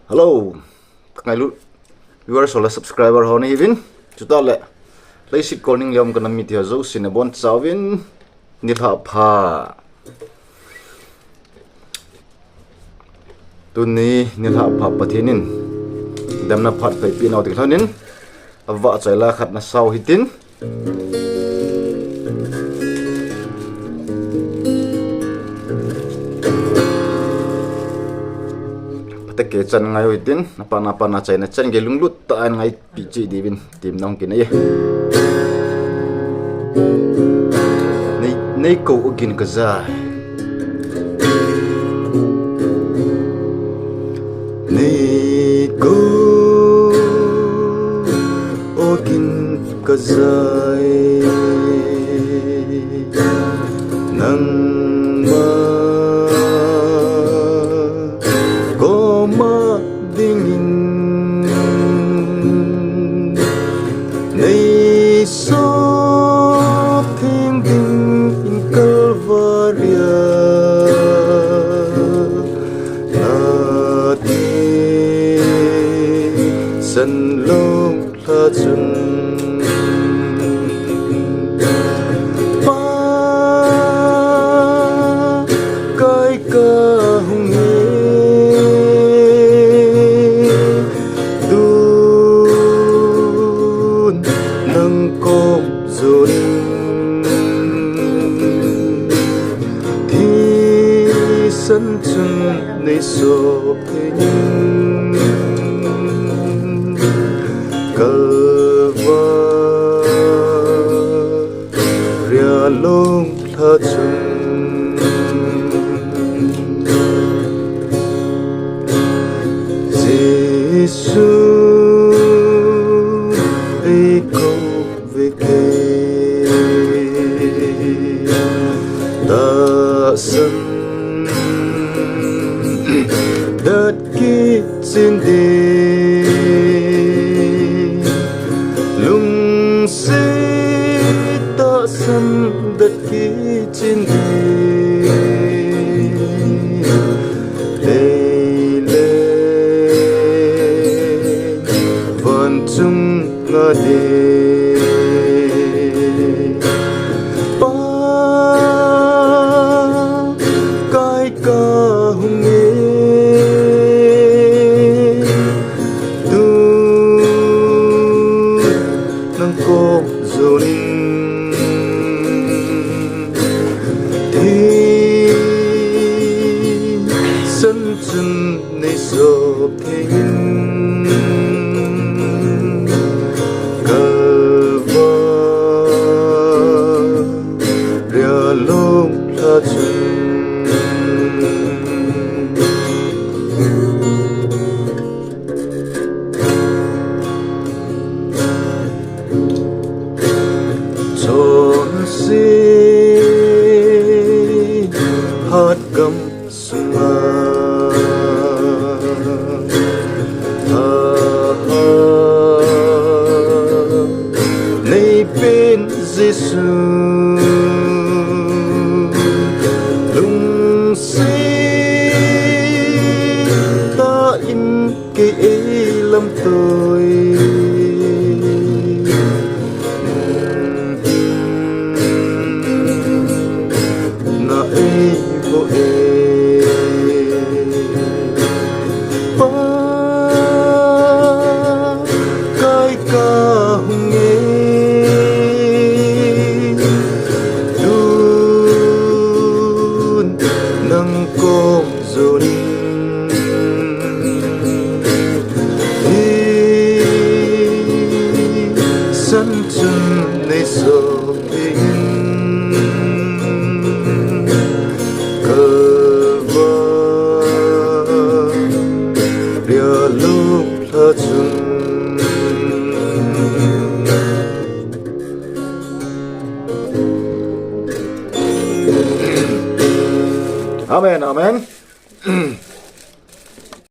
Hello, ngay lúc viewer số là subscriber họ này vin, chúng ta lại lấy ship calling liam cái nấm mít theo dấu xin bon sao vin, nít hấp ha, tuần này nít hấp ha bắt hiền, đâm na phát phải pin nào thì thôi nín, vợ chạy là khát na sau hitin. Ke chan ngai hoitin napa na chai na chan ge lunglut ta an ngai pi chi divin tim nong kin ai nei ko ugin ka za nei ko ugin ka za nang sân lông la chun ba cái ca hùng nghe đun nâng cốp dồn thì sân chun này số thế nhưng long tha chun Giêsu ai câu về kề ta sân đất kia trên đê lung xê ta sân đất kia trên đê lê lê vần chung ngã đê ba cái ca hùng nghe đu nâng cốp dồn sân chân này sộp hình cờ vơ rìa lúc la chân trốn xí hát gầm sung nei bên Giêsu lung xí ta in cái lâm tôi na ai vô cái ca hùng nghe đun nâng cốp dồn sân chân này sộp hình cờ vơ rìa lúc la chun Amen, amen.